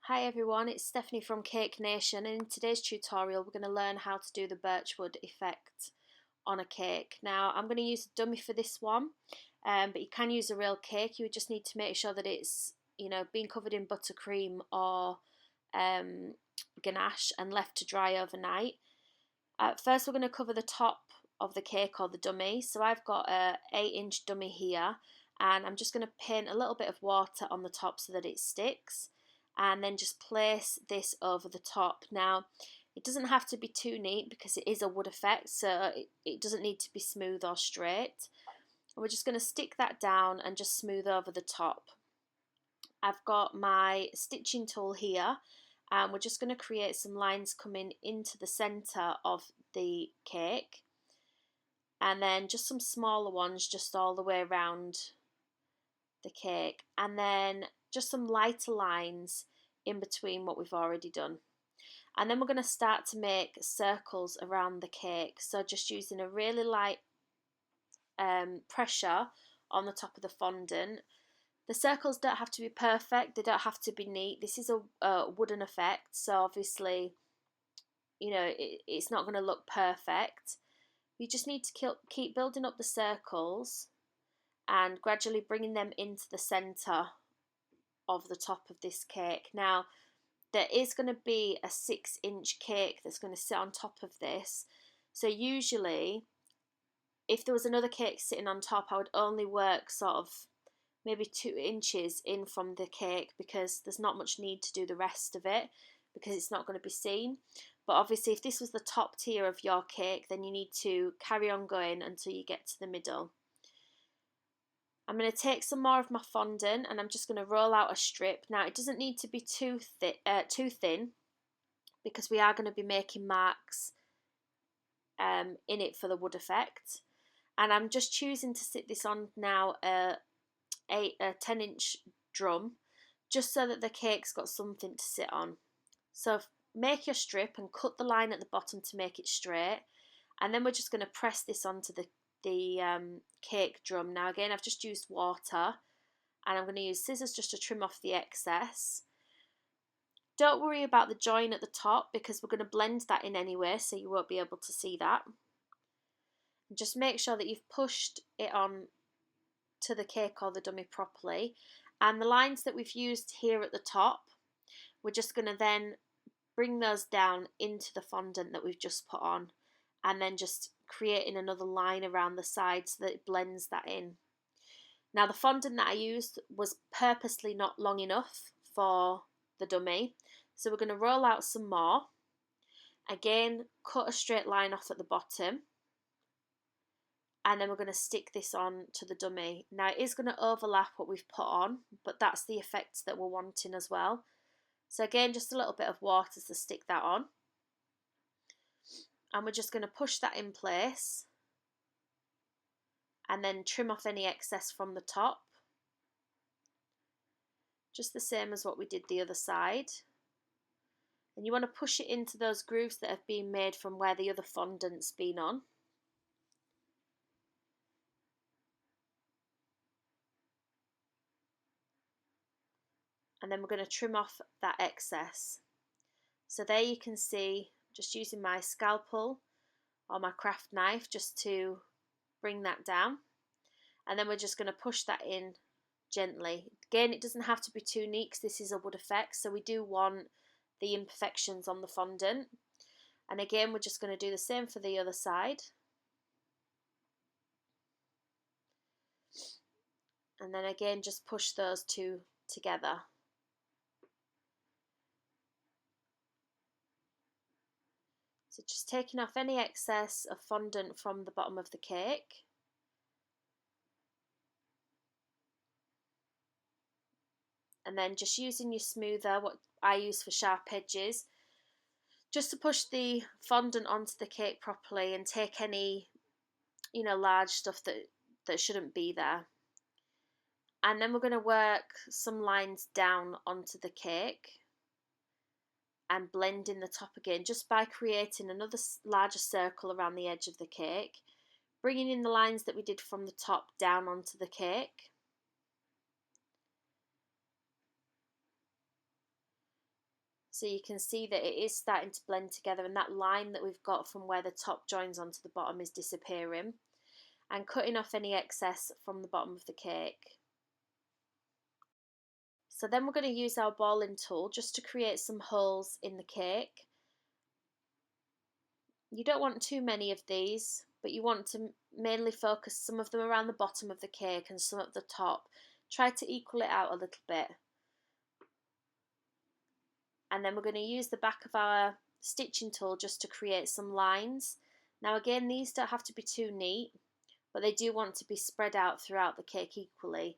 Hi everyone, it's Stephanie from Cake Nation, and in today's tutorial we're going to learn how to do the birchwood effect on a cake. Now I'm going to use a dummy for this one, but you can use a real cake. You just need to make sure that it's been covered in buttercream or ganache and left to dry overnight. First we're going to cover the top of the cake or the dummy. So I've got a 8-inch dummy here, and I'm just going to paint a little bit of water on the top so that it sticks, and then just place this over the top. Now it doesn't have to be too neat because it is a wood effect, so it doesn't need to be smooth or straight. And we're just going to stick that down and just smooth over the top. I've got my stitching tool here, and we're just going to create some lines coming into the centre of the cake, and then just some smaller ones just all the way around the cake, and then just some lighter lines in between what we've already done. And then we're going to start to make circles around the cake, so just using a really light pressure on the top of the fondant. The circles don't have to be perfect, they don't have to be neat. This is a wooden effect, so obviously it's not going to look perfect. You just need to keep building up the circles and gradually bringing them into the centre of the top of this cake. Now there is going to be a 6-inch cake that's going to sit on top of this, so usually if there was another cake sitting on top, I would only work sort of maybe 2 inches in from the cake, because there's not much need to do the rest of it because it's not going to be seen. But obviously if this was the top tier of your cake, then you need to carry on going until you get to the middle. I'm going to take some more of my fondant and I'm just going to roll out a strip. Now it doesn't need to be too thin because we are going to be making marks in it for the wood effect. And I'm just choosing to sit this on now a 10-inch drum, just so that the cake's got something to sit on. So make your strip and cut the line at the bottom to make it straight, and then we're just going to press this onto the cake drum. Now again, I've just used water, and I'm going to use scissors just to trim off the excess. Don't worry about the join at the top because we're going to blend that in anyway, so you won't be able to see that. Just make sure that you've pushed it on to the cake or the dummy properly, and the lines that we've used here at the top, we're just going to then bring those down into the fondant that we've just put on, and then just creating another line around the side so that it blends that in. Now the fondant that I used was purposely not long enough for the dummy, so we're going to roll out some more. Again, cut a straight line off at the bottom, and then we're going to stick this on to the dummy. Now it is going to overlap what we've put on, but that's the effect that we're wanting as well. So again, just a little bit of water to stick that on. And we're just going to push that in place and then trim off any excess from the top. Just the same as what we did the other side. And you want to push it into those grooves that have been made from where the other fondant's been on. And then we're going to trim off that excess. So there you can see, just using my scalpel or my craft knife just to bring that down. And then we're just going to push that in gently. Again, it doesn't have to be too neat because this is a wood effect, so we do want the imperfections on the fondant. And again, we're just going to do the same for the other side. And then again, just push those two together. So just taking off any excess of fondant from the bottom of the cake. And then just using your smoother, what I use for sharp edges, just to push the fondant onto the cake properly and take any, large stuff that shouldn't be there. And then we're going to work some lines down onto the cake and blend in the top again, just by creating another larger circle around the edge of the cake, bringing in the lines that we did from the top down onto the cake. So you can see that it is starting to blend together, and that line that we've got from where the top joins onto the bottom is disappearing, and cutting off any excess from the bottom of the cake. So then we're going to use our balling tool just to create some holes in the cake. You don't want too many of these, but you want to mainly focus some of them around the bottom of the cake and some at the top. Try to equal it out a little bit. And then we're going to use the back of our stitching tool just to create some lines. Now again, these don't have to be too neat, but they do want to be spread out throughout the cake equally,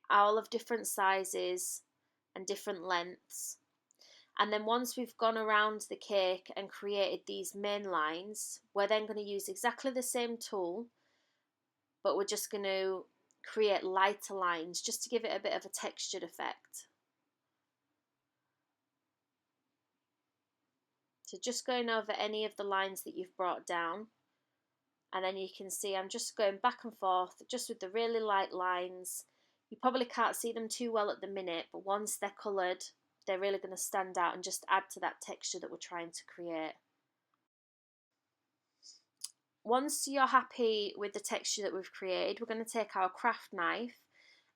all of different sizes and different lengths. And then once we've gone around the cake and created these main lines, we're then going to use exactly the same tool, but we're just going to create lighter lines just to give it a bit of a textured effect. So just going over any of the lines that you've brought down, and then you can see I'm just going back and forth just with the really light lines. You probably can't see them too well at the minute, but once they're coloured, they're really going to stand out and just add to that texture that we're trying to create. Once you're happy with the texture that we've created, we're going to take our craft knife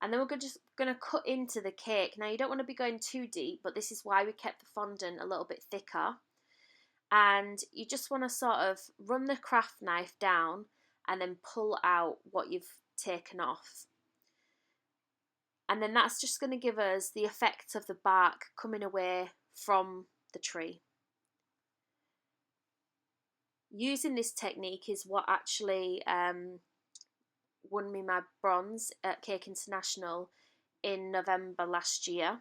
and then we're just going to cut into the cake. Now you don't want to be going too deep, but this is why we kept the fondant a little bit thicker. And you just want to sort of run the craft knife down and then pull out what you've taken off. And then that's just going to give us the effect of the bark coming away from the tree. Using this technique is what actually won me my bronze at Cake International in November last year.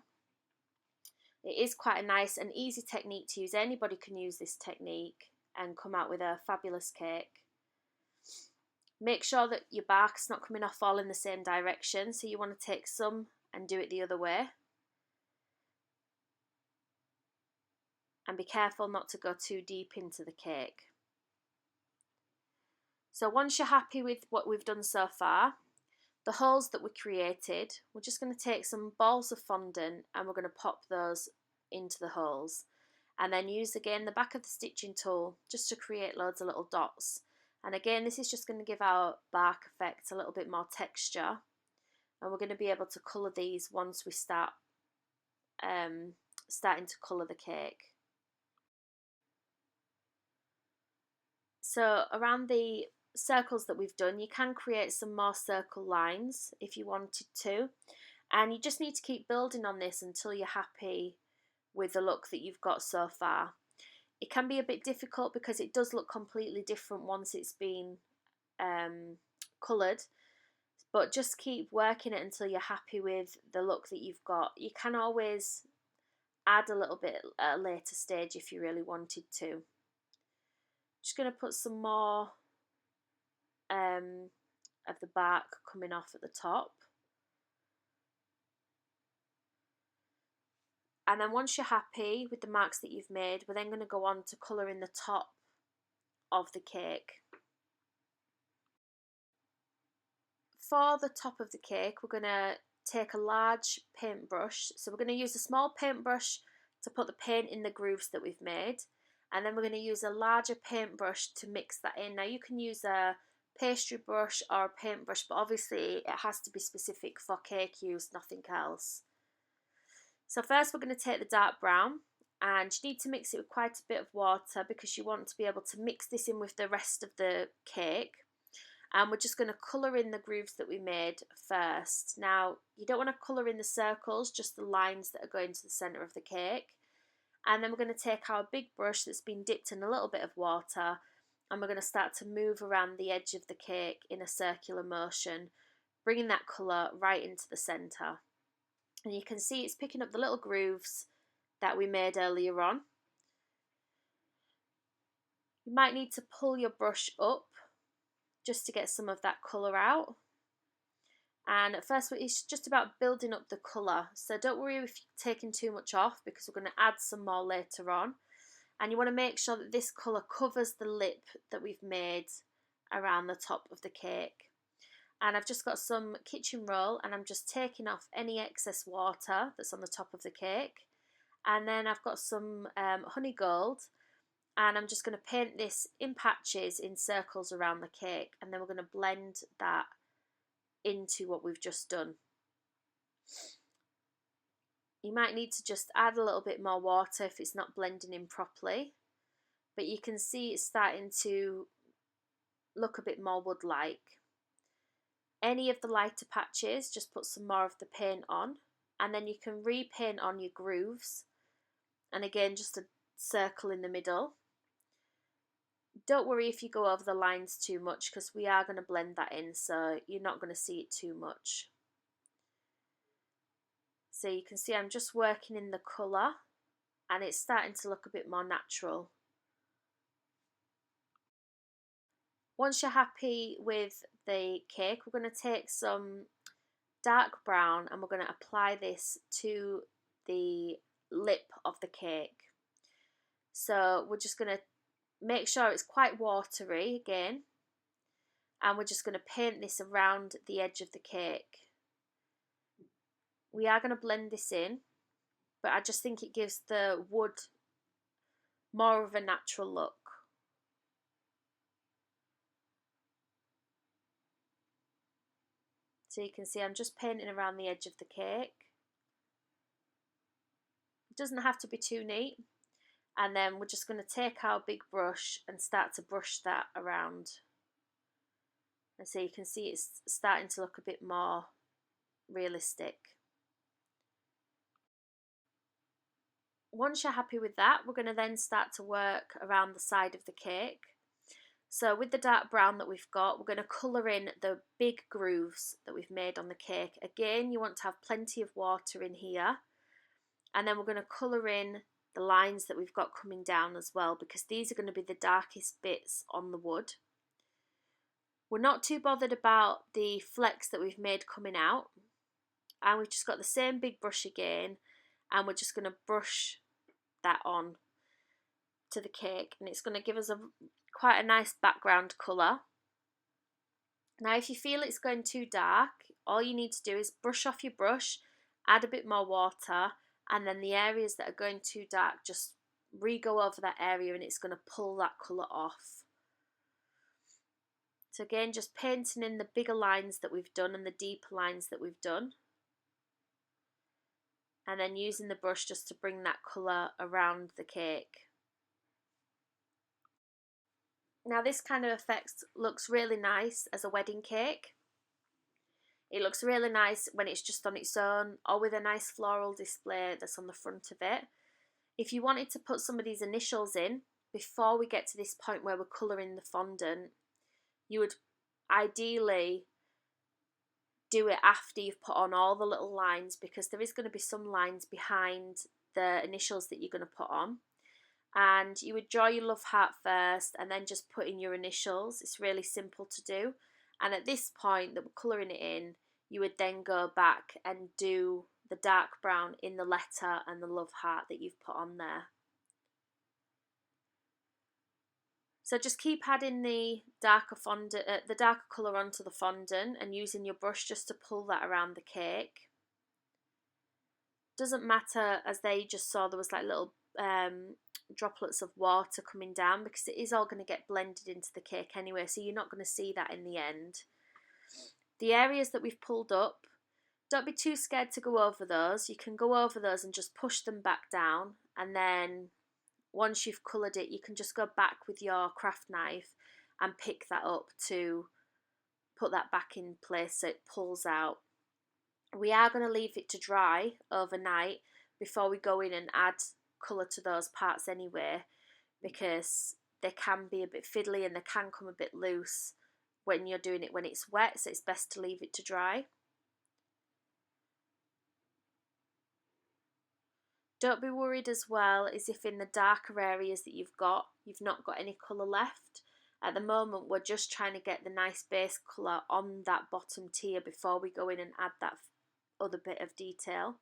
It is quite a nice and easy technique to use. Anybody can use this technique and come out with a fabulous cake. Make sure that your bark's not coming off all in the same direction, so you want to take some and do it the other way. And be careful not to go too deep into the cake. So once you're happy with what we've done so far, the holes that we created, we're just going to take some balls of fondant and we're going to pop those into the holes. And then use again the back of the stitching tool just to create loads of little dots. And again, this is just going to give our bark effect a little bit more texture. And we're going to be able to colour these once we start starting to colour the cake. So around the circles that we've done, you can create some more circle lines if you wanted to. And you just need to keep building on this until you're happy with the look that you've got so far. It can be a bit difficult because it does look completely different once it's been coloured, but just keep working it until you're happy with the look that you've got. You can always add a little bit at a later stage if you really wanted to. Just going to put some more of the bark coming off at the top. And then once you're happy with the marks that you've made, we're then going to go on to colour in the top of the cake. For the top of the cake, we're going to take a large paintbrush. So we're going to use a small paintbrush to put the paint in the grooves that we've made. And then we're going to use a larger paintbrush to mix that in. Now you can use a pastry brush or a paintbrush, but obviously it has to be specific for cake use, nothing else. So first we're going to take the dark brown, and you need to mix it with quite a bit of water because you want to be able to mix this in with the rest of the cake. And we're just going to colour in the grooves that we made first. Now you don't want to colour in the circles, just the lines that are going to the centre of the cake. And then we're going to take our big brush that's been dipped in a little bit of water, and we're going to start to move around the edge of the cake in a circular motion, bringing that colour right into the centre. And you can see it's picking up the little grooves that we made earlier on. You might need to pull your brush up just to get some of that colour out. And at first it's just about building up the colour. So don't worry if you're taking too much off because we're going to add some more later on. And you want to make sure that this colour covers the lip that we've made around the top of the cake. And I've just got some kitchen roll and I'm just taking off any excess water that's on the top of the cake. And then I've got some honey gold, and I'm just going to paint this in patches, in circles around the cake, and then we're going to blend that into what we've just done. You might need to just add a little bit more water if it's not blending in properly, but you can see it's starting to look a bit more wood-like. Any of the lighter patches, just put some more of the paint on, and then you can repaint on your grooves, and again just a circle in the middle. Don't worry if you go over the lines too much, because we are going to blend that in, so you're not going to see it too much. So you can see I'm just working in the colour, and it's starting to look a bit more natural. Once you're happy with the cake, we're going to take some dark brown and we're going to apply this to the lip of the cake. So we're just going to make sure it's quite watery again, and we're just going to paint this around the edge of the cake. We are going to blend this in, but I just think it gives the wood more of a natural look. So you can see I'm just painting around the edge of the cake. It doesn't have to be too neat. And then we're just going to take our big brush and start to brush that around. And so you can see it's starting to look a bit more realistic. Once you're happy with that, we're going to then start to work around the side of the cake. So with the dark brown that we've got, we're going to colour in the big grooves that we've made on the cake. Again, you want to have plenty of water in here. And then we're going to colour in the lines that we've got coming down as well, because these are going to be the darkest bits on the wood. We're not too bothered about the flecks that we've made coming out, and we've just got the same big brush again, and we're just going to brush that on to the cake, and it's going to give us quite a nice background colour. Now if you feel it's going too dark, all you need to do is brush off your brush, add a bit more water, and then the areas that are going too dark, just re-go over that area and it's going to pull that colour off. So again, just painting in the bigger lines that we've done and the deeper lines that we've done. And then using the brush just to bring that colour around the cake. Now this kind of effect looks really nice as a wedding cake. It looks really nice when it's just on its own, or with a nice floral display that's on the front of it. If you wanted to put some of these initials in before we get to this point where we're colouring the fondant, you would ideally do it after you've put on all the little lines, because there is going to be some lines behind the initials that you're going to put on. And you would draw your love heart first and then just put in your initials. It's really simple to do. And at this point that we're colouring it in, you would then go back and do the dark brown in the letter and the love heart that you've put on there. So just keep adding the darker colour onto the fondant and using your brush just to pull that around the cake. Doesn't matter, as there you just saw there was like little droplets of water coming down, because it is all going to get blended into the cake anyway, so you're not going to see that in the end. The areas that we've pulled up, don't be too scared to go over those. You can go over those and just push them back down, and then once you've coloured it, you can just go back with your craft knife and pick that up to put that back in place so it pulls out. We are going to leave it to dry overnight before we go in and add colour to those parts anyway, because they can be a bit fiddly and they can come a bit loose when you're doing it when it's wet, so it's best to leave it to dry. Don't be worried as well as if in the darker areas that you've not got any colour left. At the moment we're just trying to get the nice base colour on that bottom tier before we go in and add that other bit of detail.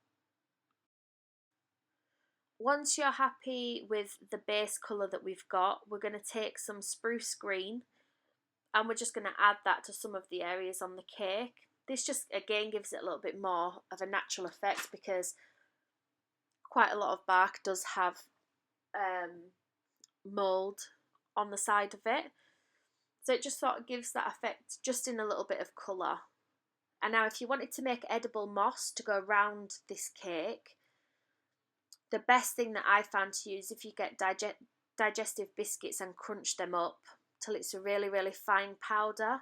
Once you're happy with the base colour that we've got, we're going to take some spruce green and we're just going to add that to some of the areas on the cake. This just again gives it a little bit more of a natural effect, because quite a lot of bark does have mould on the side of it. So it just sort of gives that effect just in a little bit of colour. And now if you wanted to make edible moss to go around this cake, the best thing that I found to use, if you get digestive biscuits and crunch them up till it's a really, really fine powder,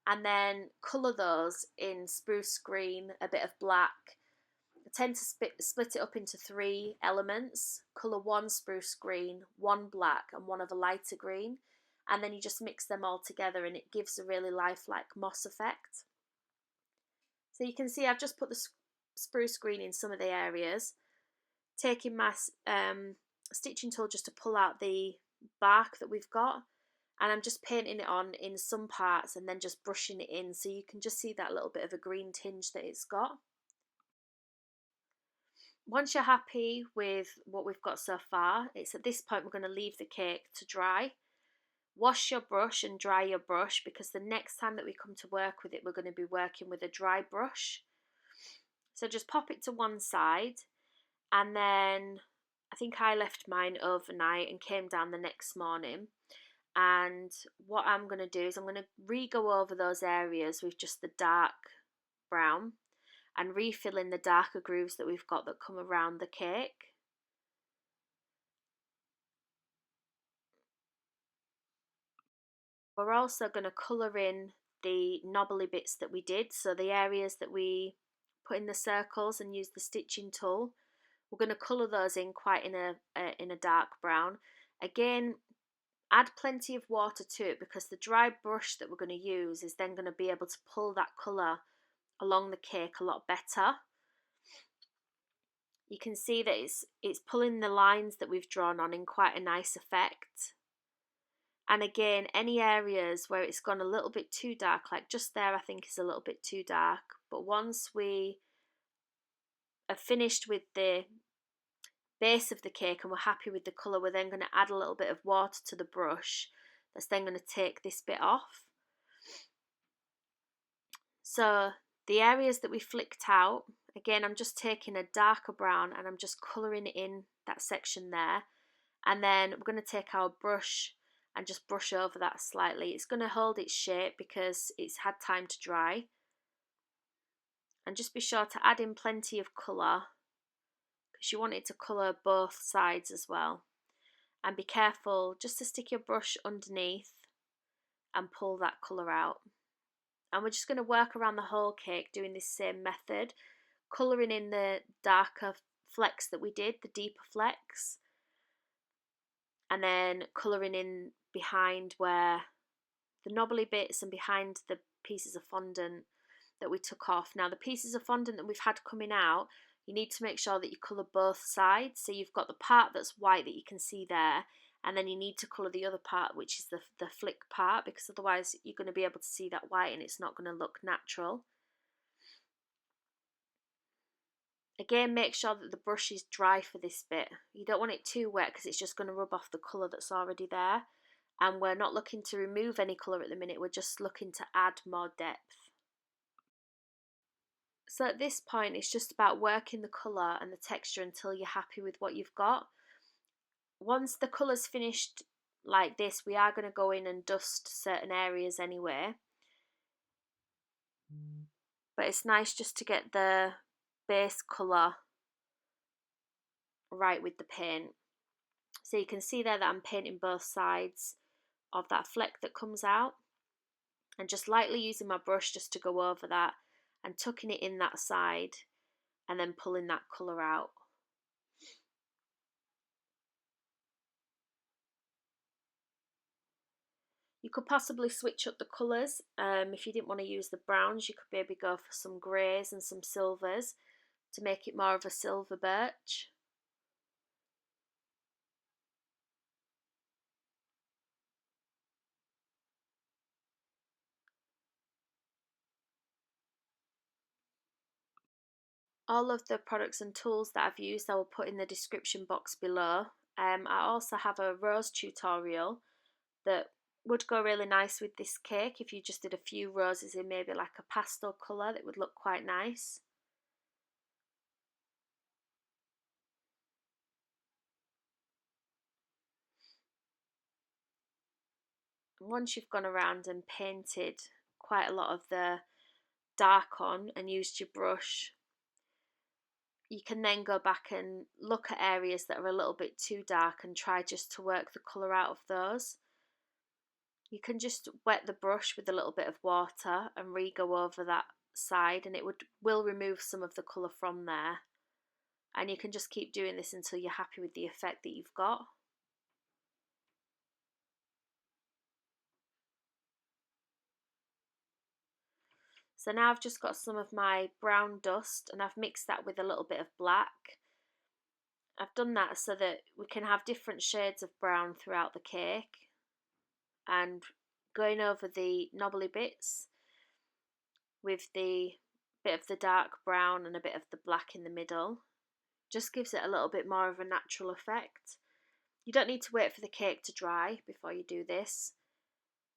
and then colour those in spruce green, a bit of black. I tend to split it up into 3 elements. Colour 1 spruce green, 1 black and 1 of a lighter green. And then you just mix them all together and it gives a really lifelike moss effect. So you can see I've just put the spruce green in some of the areas. Taking my stitching tool just to pull out the bark that we've got, and I'm just painting it on in some parts and then just brushing it in so you can just see that little bit of a green tinge that it's got. Once you're happy with what we've got so far, it's at this point we're going to leave the cake to dry. Wash your brush and dry your brush, because the next time that we come to work with it we're going to be working with a dry brush. So just pop it to one side, and then I think I left mine overnight and came down the next morning. And what I'm going to do is I'm going to re-go over those areas with just the dark brown and refill in the darker grooves that we've got that come around the cake. We're also going to colour in the knobbly bits that we did, so the areas that we put in the circles and use the stitching tool. We're going to colour those in quite in a dark brown. Again, add plenty of water to it, because the dry brush that we're going to use is then going to be able to pull that colour along the cake a lot better. You can see that it's pulling the lines that we've drawn on in quite a nice effect. And again, any areas where it's gone a little bit too dark, like just there I think is a little bit too dark, but once we are finished with the base of the cake and we're happy with the colour, we're then going to add a little bit of water to the brush that's then going to take this bit off. So the areas that we flicked out, again I'm just taking a darker brown and I'm just colouring in that section there, and then we're going to take our brush and just brush over that slightly. It's going to hold its shape because it's had time to dry. And just be sure to add in plenty of colour, because you want it to colour both sides as well. And be careful just to stick your brush underneath and pull that colour out. And we're just going to work around the whole cake doing this same method, colouring in the darker flecks that we did, the deeper flecks, and then colouring in behind where the knobbly bits and behind the pieces of fondant that we took off. Now the pieces of fondant that we've had coming out, you need to make sure that you colour both sides. So you've got the part that's white that you can see there, and then you need to colour the other part, which is the flick part, because otherwise you're going to be able to see that white and it's not going to look natural. Again, make sure that the brush is dry for this bit. You don't want it too wet because it's just going to rub off the colour that's already there. And we're not looking to remove any colour at the minute, we're just looking to add more depth. So at this point it's just about working the colour and the texture until you're happy with what you've got. Once the colour's finished like this, we are going to go in and dust certain areas anyway. But it's nice just to get the base colour right with the paint. So you can see there that I'm painting both sides of that fleck that comes out, and just lightly using my brush just to go over that and tucking it in that side and then pulling that colour out. You could possibly switch up the colours. If you didn't want to use the browns, you could maybe go for some greys and some silvers to make it more of a silver birch. All of the products and tools that I've used I will put in the description box below. I also have a rose tutorial that would go really nice with this cake. If you just did a few roses in maybe like a pastel colour, that would look quite nice. Once you've gone around and painted quite a lot of the dark on and used your brush, you can then go back and look at areas that are a little bit too dark and try just to work the colour out of those. You can just wet the brush with a little bit of water and re-go over that side, and it will remove some of the colour from there. And you can just keep doing this until you're happy with the effect that you've got. So now I've just got some of my brown dust and I've mixed that with a little bit of black. I've done that so that we can have different shades of brown throughout the cake, and going over the knobbly bits with the bit of the dark brown and a bit of the black in the middle just gives it a little bit more of a natural effect. You don't need to wait for the cake to dry before you do this.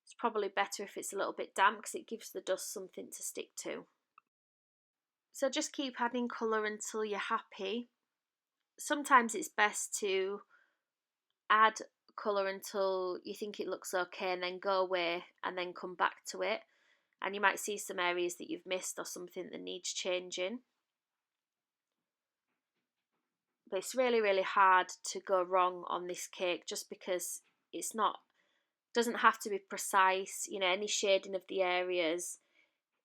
It's probably better if it's a little bit damp because it gives the dust something to stick to. So just keep adding colour until you're happy. Sometimes it's best to add colour until you think it looks okay and then go away and then come back to it. And you might see some areas that you've missed or something that needs changing. But it's really, really hard to go wrong on this cake just because doesn't have to be precise. You know, any shading of the areas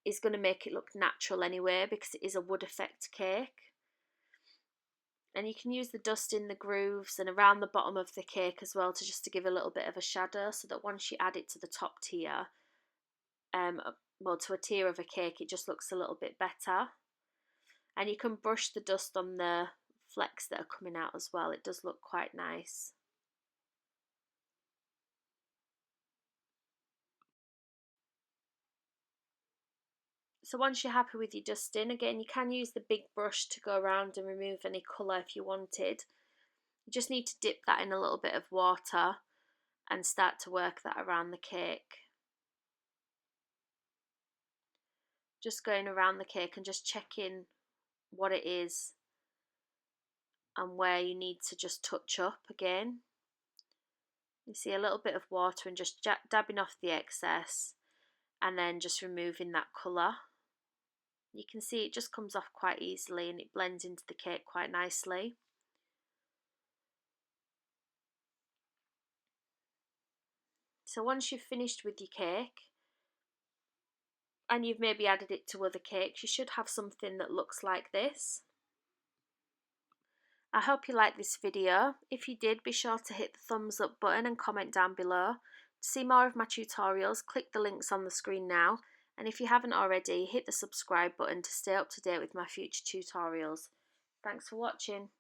is going to make it look natural anyway because it is a wood effect cake. And you can use the dust in the grooves and around the bottom of the cake as well to give a little bit of a shadow, so that once you add it to the top tier, to a tier of a cake, it just looks a little bit better. And you can brush the dust on the flecks that are coming out as well. It does look quite nice. So once you're happy with your dusting, again, you can use the big brush to go around and remove any colour if you wanted. You just need to dip that in a little bit of water and start to work that around the cake. Just going around the cake and just checking what it is and where you need to just touch up again. You see a little bit of water and just dabbing off the excess and then just removing that colour. You can see it just comes off quite easily and it blends into the cake quite nicely. So once you've finished with your cake and you've maybe added it to other cakes, you should have something that looks like this. I hope you liked this video. If you did, be sure to hit the thumbs up button and comment down below. To see more of my tutorials, click the links on the screen now. And if you haven't already, hit the subscribe button to stay up to date with my future tutorials. Thanks for watching.